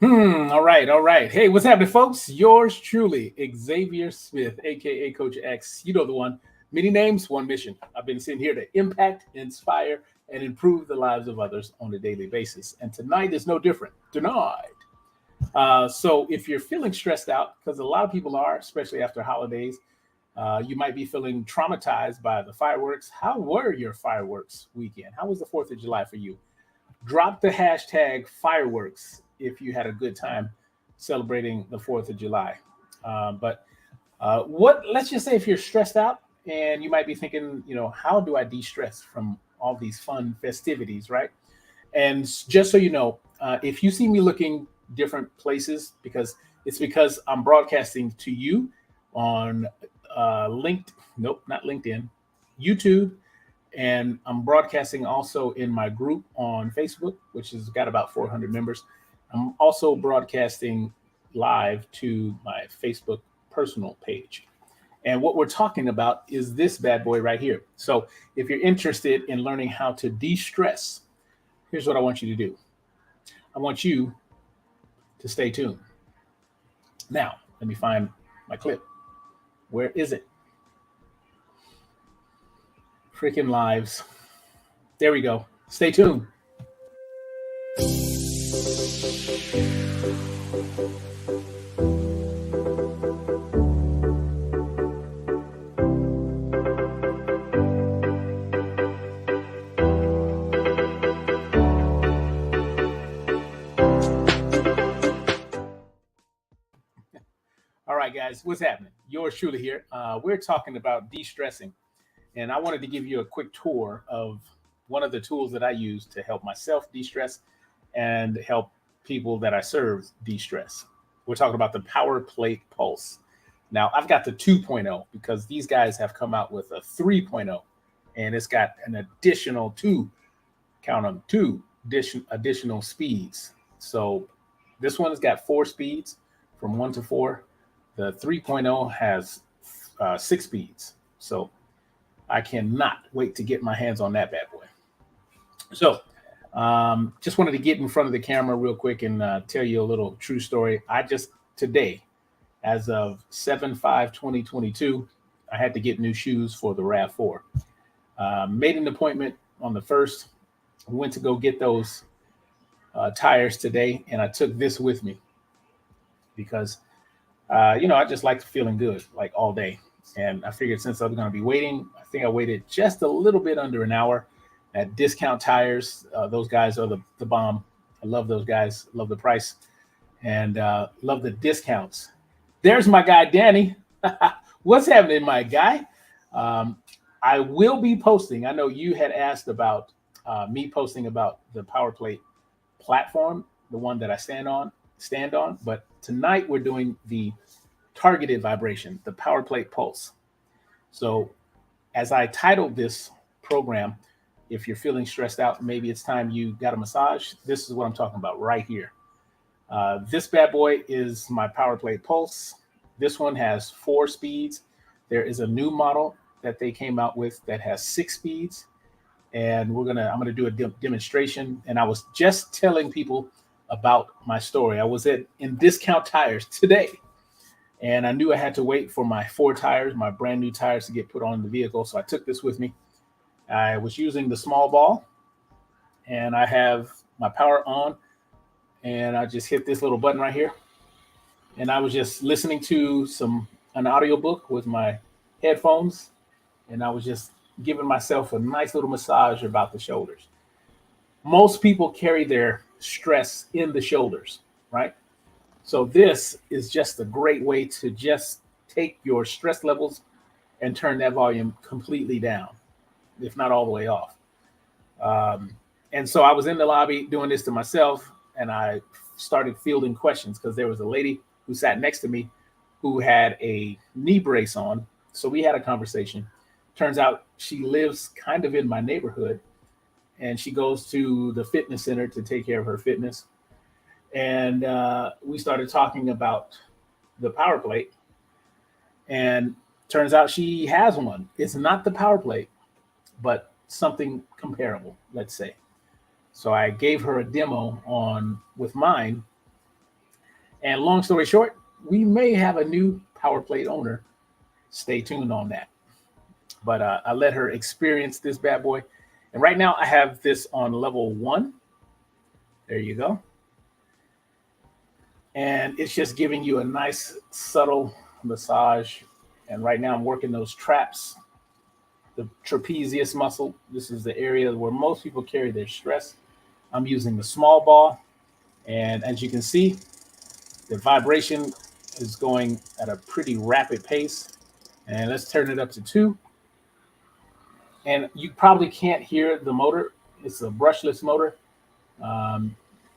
All right, all right. Hey, what's happening, folks? Yours truly, Xavier Smith, aka Coach X. You know the one. Many names, one mission. I've been sitting here to impact, inspire, and improve the lives of others on a daily basis. And tonight is no different. Tonight. So if you're feeling stressed out, because a lot of people are, especially after holidays, you might be feeling traumatized by the fireworks. How were your fireworks weekend? How was the 4th of July for you? Drop the hashtag fireworks if you had a good time celebrating the 4th of July. But let's just say if you're stressed out and you might be thinking, how do I de stress from all these fun festivities, right? And just so you know, if you see me looking different places, because I'm broadcasting to you on nope, not LinkedIn, YouTube, and I'm broadcasting also in my group on Facebook, which has got about 400 members. I'm also broadcasting live to my Facebook personal page. And what we're talking about is this bad boy right here. So if you're interested in learning how to de stress, here's what I want you to do. I want you to stay tuned. Now, let me find my clip. Where is it? Freaking lives. There we go. Stay tuned. All right, guys, what's happening? Yours truly here. We're talking about de stressing. And I wanted to give you a quick tour of one of the tools that I use to help myself de stress and help people that I serve de stress. We're talking about the Power Plate Pulse. Now, I've got the 2.0 because these guys have come out with a 3.0, and it's got an additional count them, additional speeds. So this one has got 4 speeds from 1 to 4. The 3.0 has 6 speeds. So I cannot wait to get my hands on that bad boy. So, just wanted to get in front of the camera real quick and tell you a little true story. I just today, as of 7/5/2022, I had to get new shoes for the RAV4. Made an appointment on the 1st. Went to go get those tires today, and I took this with me because, I just like feeling good like all day. And I figured since I was going to be waiting, I think I waited just a little bit under an hour at Discount Tires. Those guys are the bomb. I love those guys. Love the price and love the discounts. There's my guy, Danny. What's happening, my guy? I will be posting. I know you had asked about me posting about the Power Plate platform, the one that I stand on. But tonight we're doing the targeted vibration, the Power Plate Pulse. So as I titled this program, if you're feeling stressed out, maybe it's time you got a massage. This is what I'm talking about right here. This bad boy is my Power Plate Pulse. This one has 4 speeds. There is a new model that they came out with that has 6 speeds. And I'm gonna do a demonstration. And I was just telling people about my story. I was in Discount Tires today, and I knew I had to wait for my 4 tires, my brand new tires, to get put on the vehicle. So I took this with me. I was using the small ball, and I have my power on, and I just hit this little button right here. And I was just listening to an audiobook with my headphones, and I was just giving myself a nice little massage about the shoulders. Most people carry their stress in the shoulders, right? So this is just a great way to just take your stress levels and turn that volume completely down, if not all the way off. And so I was in the lobby doing this to myself, and I started fielding questions because there was a lady who sat next to me who had a knee brace on. So we had a conversation. Turns out she lives kind of in my neighborhood, and she goes to the fitness center to take care of her fitness. And we started talking about the power plate, and turns out she has one. It's not the power plate, but something comparable, let's say. So I gave her a demo on with mine, And long story short, we may have a new power plate owner. Stay tuned on that. But I let her experience this bad boy. And right now I have this on level 1. There you go. And it's just giving you a nice subtle massage. And right now I'm working those traps, the trapezius muscle. This is the area where most people carry their stress. I'm using the small ball. And as you can see, the vibration is going at a pretty rapid pace. And let's turn it up to 2. And you probably can't hear the motor. It's a brushless motor. Um,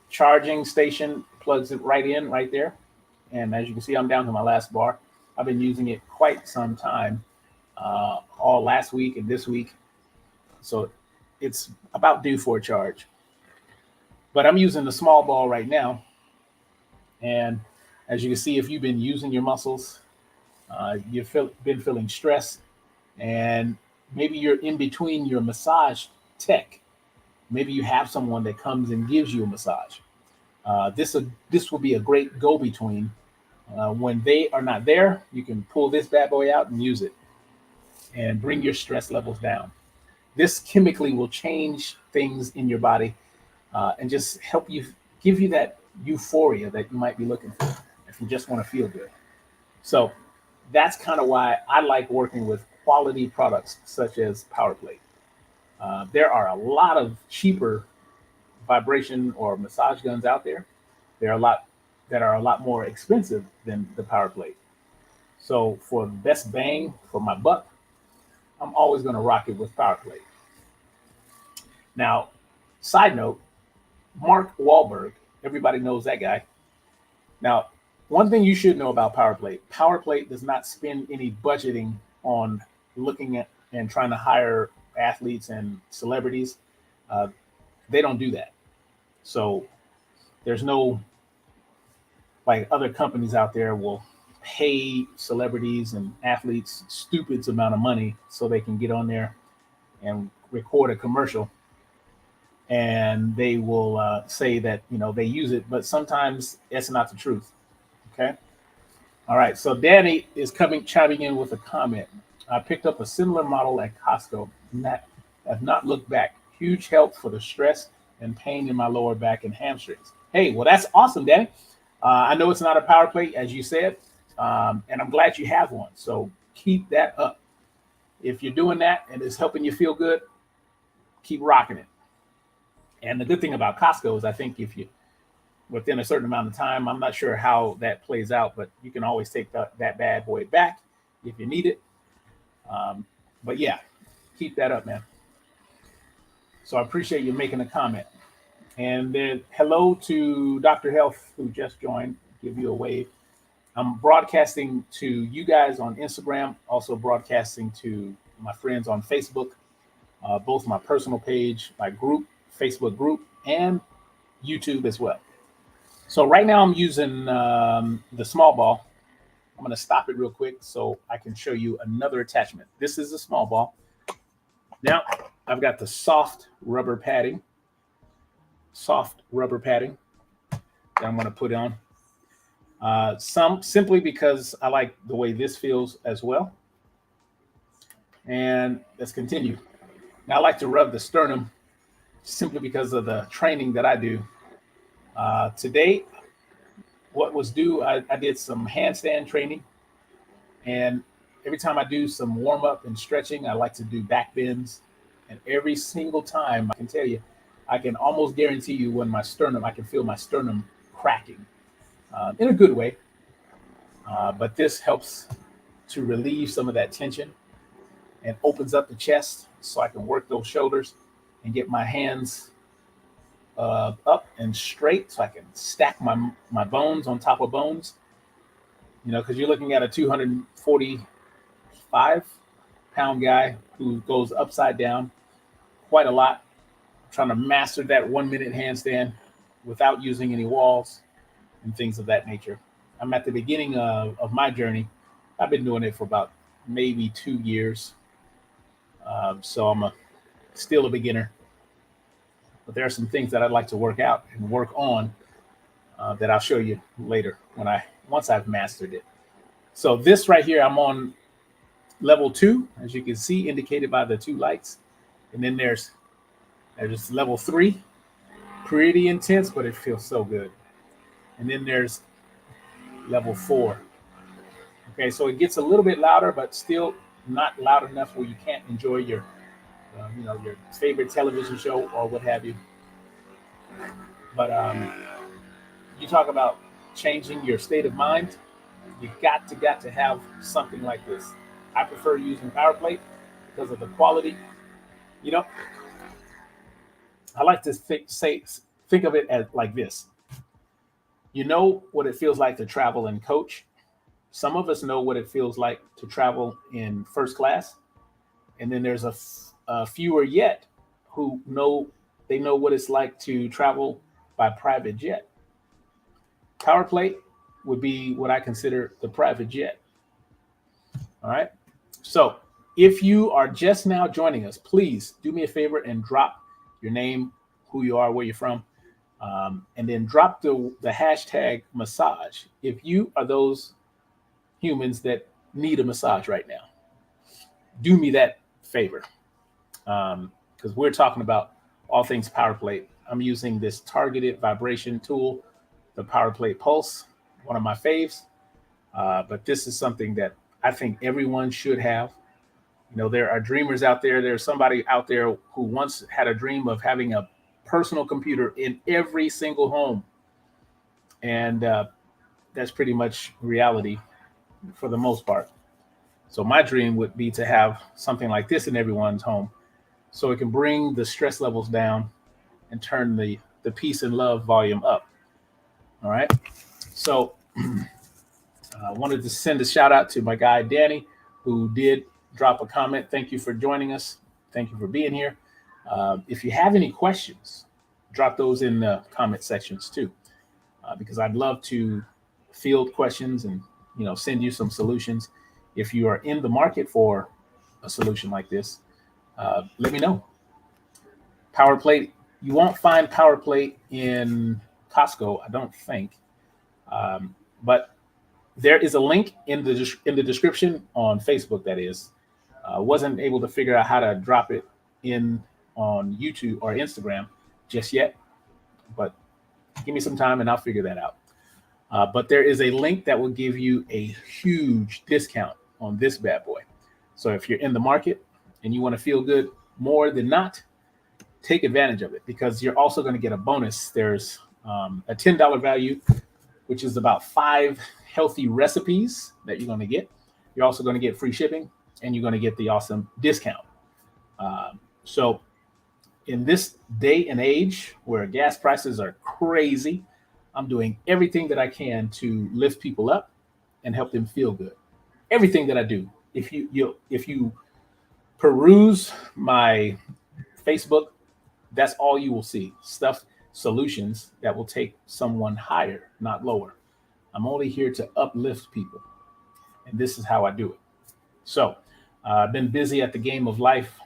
Charging station plugs it right in right there. And as you can see, I'm down to my last bar. I've been using it quite some time, all last week and this week. So it's about due for a charge. But I'm using the small ball right now. And as you can see, if you've been using your muscles, been feeling stress, and maybe you're in between your massage tech. Maybe you have someone that comes and gives you a massage. This will be a great go-between. When they are not there, you can pull this bad boy out and use it and bring your stress levels down. This chemically will change things in your body and just help you, give you that euphoria that you might be looking for if you just want to feel good. So that's kind of why I like working with quality products such as PowerPlate. There are a lot of cheaper vibration or massage guns out there. There are a lot that are a lot more expensive than the PowerPlate. So for the best bang for my buck, I'm always going to rock it with PowerPlate. Now, side note, Mark Wahlberg, everybody knows that guy. Now, one thing you should know about PowerPlate does not spend any budgeting on looking at and trying to hire athletes and celebrities. Uh, they don't do that. So there's no, like other companies out there will pay celebrities and athletes stupid amount of money so they can get on there and record a commercial, and they will say that they use it, but sometimes it's not the truth. Okay. All right. So Danny is chiming in with a comment. I picked up a similar model at Costco and that have not looked back. Huge help for the stress and pain in my lower back and hamstrings. Hey, well, that's awesome, Danny. I know it's not a power plate, as you said, and I'm glad you have one. So keep that up. If you're doing that and it's helping you feel good, keep rocking it. And the good thing about Costco is I think if you, within a certain amount of time, I'm not sure how that plays out, but you can always take that bad boy back if you need it. But yeah, keep that up, man. So I appreciate you making a comment. And then hello to Dr. Health, who just joined. Give you a wave. I'm broadcasting to you guys on Instagram, also broadcasting to my friends on Facebook, both my personal page, my group, Facebook group, and YouTube as well. So right now I'm using the small ball. I'm going to stop it real quick so I can show you another attachment. This is a small ball. Now I've got the soft rubber padding that I'm going to put on. Some simply because I like the way this feels as well. And let's continue. Now I like to rub the sternum simply because of the training that I do. Today, what was due, I did some handstand training. And every time I do some warm up and stretching, I like to do back bends. And every single time, I can tell you, I can almost guarantee you when I can feel my sternum cracking in a good way. But this helps to relieve some of that tension and opens up the chest so I can work those shoulders and get my hands up and straight so I can stack my bones on top of bones. Because you're looking at a 245-pound guy who goes upside down quite a lot, trying to master that 1-minute handstand without using any walls and things of that nature. I'm at the beginning of my journey. I've been doing it for about maybe 2 years. So I'm still a beginner. But there are some things that I'd like to work out and work on that I'll show you later once I've mastered it. So this right here, I'm on level 2, as you can see, indicated by the 2 lights. And then there's level 3, pretty intense, but it feels so good. And then there's level 4. Okay, so it gets a little bit louder, but still not loud enough where you can't enjoy your favorite television show or what have you. But you talk about changing your state of mind. You got to have something like this. I prefer using PowerPlate because of the quality. You know, I like to think of it as like this. You know what it feels like to travel in coach. Some of us know what it feels like to travel in first class, and then there's a fewer yet who know what it's like to travel by private jet. PowerPlate would be what I consider the private jet. All right. So if you are just now joining us, please do me a favor and drop your name, who you are, where you're from, and then drop the hashtag massage if you are those humans that need a massage right now. Do me that favor, because we're talking about all things PowerPlate. I'm using this targeted vibration tool, the PowerPlate Pulse, one of my faves. But this is something that I think everyone should have. You know, there are dreamers out there. There's somebody out there who once had a dream of having a personal computer in every single home. And that's pretty much reality for the most part. So my dream would be to have something like this in everyone's home so it can bring the stress levels down and turn the peace and love volume up. All right. So I wanted to send a shout out to my guy, Danny, who did drop a comment. Thank you for joining us. Thank you for being here. If you have any questions, drop those in the comment sections too, because I'd love to field questions and send you some solutions. If you are in the market for a solution like this, let me know. PowerPlate, you won't find PowerPlate in Costco, I don't think, but there is a link in the description on Facebook. That is, wasn't able to figure out how to drop it in on YouTube or Instagram just yet, but give me some time and I'll figure that out. But there is a link that will give you a huge discount on this bad boy. So if you're in the market and you want to feel good more than not, take advantage of it, because you're also going to get a bonus. There's a $10 value, which is about 5 healthy recipes that you're going to get. You're also going to get free shipping, and you're going to get the awesome discount. So in this day and age where gas prices are crazy, I'm doing everything that I can to lift people up and help them feel good. Everything that I do. If you peruse my Facebook, that's all you will see. Solutions that will take someone higher, not lower. I'm only here to uplift people, and this is how I do it. So I've been busy at the game of life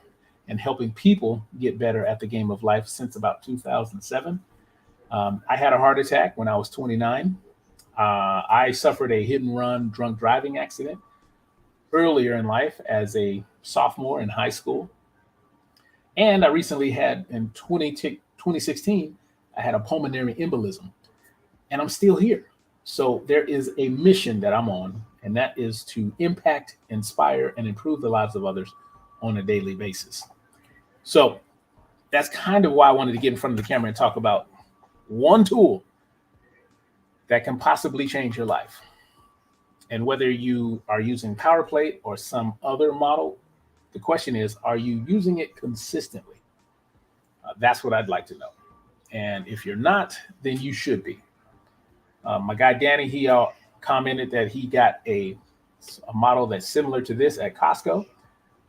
and helping people get better at the game of life since about 2007. I had a heart attack when I was 29. I suffered a hit and run drunk driving accident earlier in life as a sophomore in high school. And I recently had in 2016, I had a pulmonary embolism, and I'm still here. So there is a mission that I'm on, and that is to impact, inspire, and improve the lives of others on a daily basis. So that's kind of why I wanted to get in front of the camera and talk about one tool that can possibly change your life. And whether you are using PowerPlate or some other model, the question is, are you using it consistently? That's what I'd like to know. And if you're not, then you should be. My guy Danny, he commented that he got a model that's similar to this at Costco,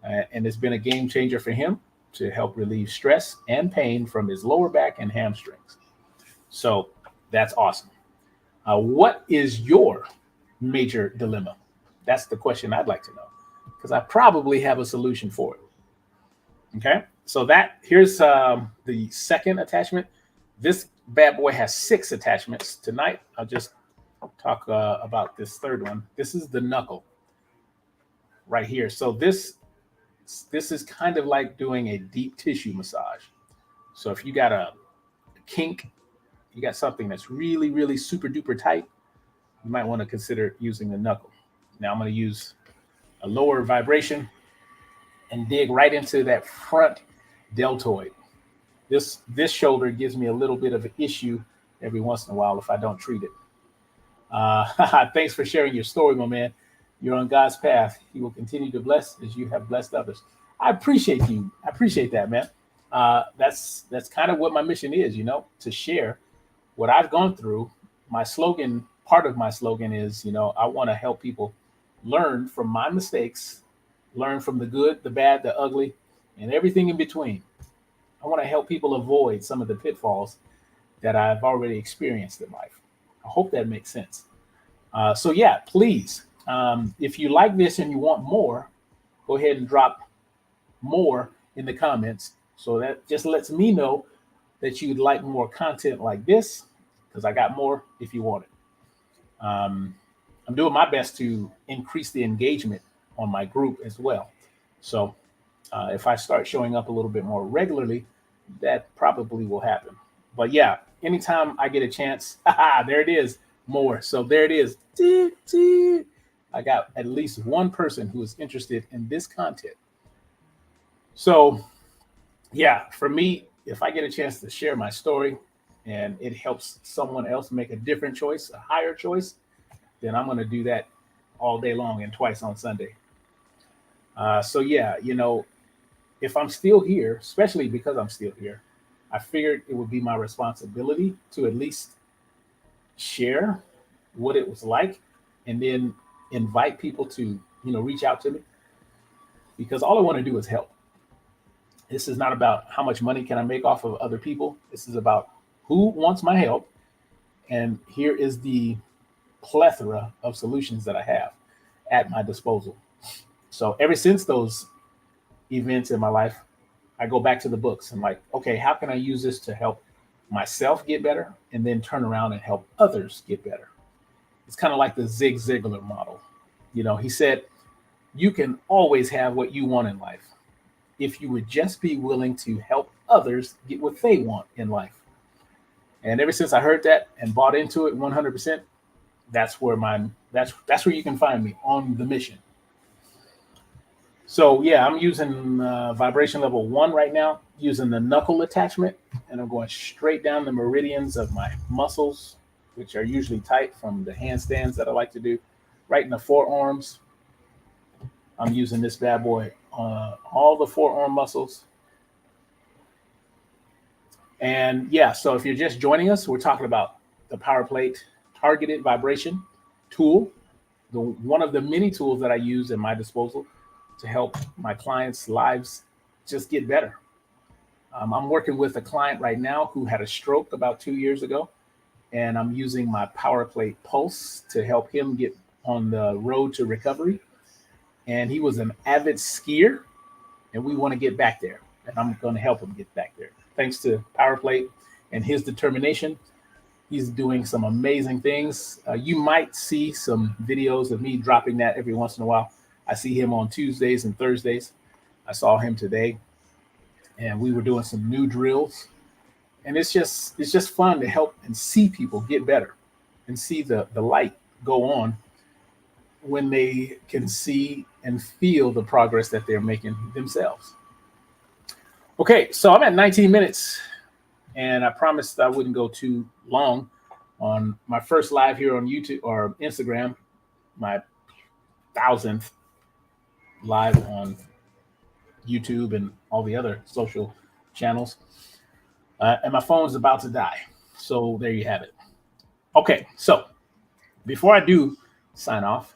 and it's been a game changer for him to help relieve stress and pain from his lower back and hamstrings. So that's awesome. What is your major dilemma? That's the question I'd like to know, because I probably have a solution for it. Okay, so here's the second attachment. This bad boy has 6 attachments. Tonight, I'll just talk about this third one. This is the knuckle right here. So this is kind of like doing a deep tissue massage. So if you got a kink, you got something that's really, really super duper tight, you might want to consider using the knuckle. Now I'm going to use a lower vibration and dig right into that front deltoid. This shoulder gives me a little bit of an issue every once in a while if I don't treat it. Thanks for sharing your story, my man. You're on God's path. He will continue to bless as you have blessed others. I appreciate you. I appreciate that, man. That's kind of what my mission is, to share what I've gone through. My slogan, part of my slogan is, I want to help people learn from my mistakes, learn from the good, the bad, the ugly, and everything in between. I want to help people avoid some of the pitfalls that I've already experienced in life. I hope that makes sense. So yeah, please, if you like this and you want more, go ahead and drop more in the comments. So that just lets me know that you'd like more content like this, because I got more if you want it. I'm doing my best to increase the engagement on my group as well. So if I start showing up a little bit more regularly, that probably will happen. But yeah, anytime I get a chance, there it is, more. So there it is. I got at least one person who is interested in this content. So yeah, for me, if I get a chance to share my story and it helps someone else make a different choice, a higher choice, then I'm going to do that all day long and twice on Sunday. So yeah, if I'm still here, especially because I'm still here, I figured it would be my responsibility to at least share what it was like and then invite people to, reach out to me, because all I want to do is help. This is not about how much money can I make off of other people. This is about who wants my help. And here is the plethora of solutions that I have at my disposal. So ever since those events in my life, I go back to the books and like, okay, how can I use this to help myself get better and then turn around and help others get better? It's kind of like the Zig Ziglar model. He said, you can always have what you want in life if you would just be willing to help others get what they want in life. And ever since I heard that and bought into it 100%, that's where you can find me on the mission. So yeah, I'm using vibration level 1 right now, using the knuckle attachment, and I'm going straight down the meridians of my muscles, which are usually tight from the handstands that I like to do, right in the forearms. I'm using this bad boy on all the forearm muscles. And yeah, so if you're just joining us, we're talking about the Power Plate targeted vibration tool, one of the many tools that I use at my disposal to help my clients' lives just get better. I'm working with a client right now who had a stroke about 2 years ago, and I'm using my Power Plate Pulse to help him get on the road to recovery. And he was an avid skier, and we want to get back there, and I'm going to help him get back there. Thanks to Power Plate and his determination, he's doing some amazing things. You might see some videos of me dropping that every once in a while. I see him on Tuesdays and Thursdays. I saw him today, and we were doing some new drills. And it's just fun to help and see people get better and see the light go on when they can see and feel the progress that they're making themselves. Okay, so I'm at 19 minutes, and I promised I wouldn't go too long on my first live here on YouTube or Instagram, my 1000th live on YouTube and all the other social channels. And my phone's about to die. So there you have it. Okay, so before I do sign off,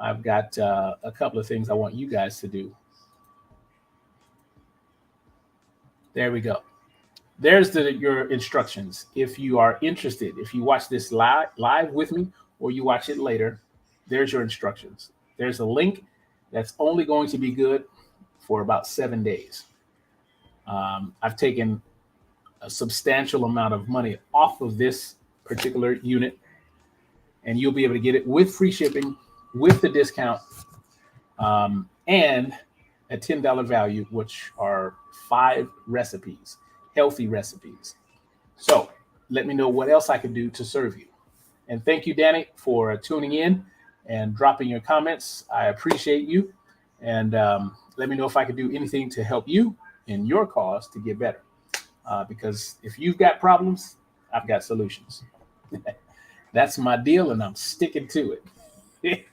I've got a couple of things I want you guys to do. There we go. There's your instructions. If you are interested, if you watch this live with me or you watch it later, there's your instructions. There's a link that's only going to be good for about 7 days. I've taken a substantial amount of money off of this particular unit, and you'll be able to get it with free shipping, with the discount, and a $10 value, which are 5 recipes, healthy recipes. So let me know what else I can do to serve you. And thank you, Danny, for tuning in and dropping your comments. I appreciate you. And let me know if I can do anything to help you in your cause to get better. Because if you've got problems, I've got solutions. That's my deal, and I'm sticking to it.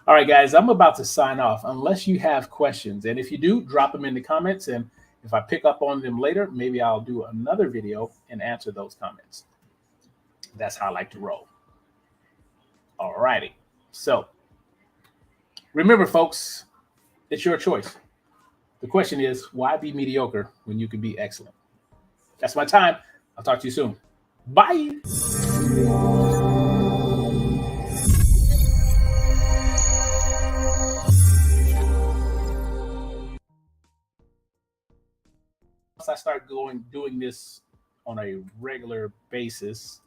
All right, guys, I'm about to sign off unless you have questions. And if you do, drop them in the comments. And if I pick up on them later, maybe I'll do another video and answer those comments. That's how I like to roll. All righty. So remember, folks, it's your choice. The question is, why be mediocre when you can be excellent? That's my time. I'll talk to you soon. Bye. Once I start doing this on a regular basis,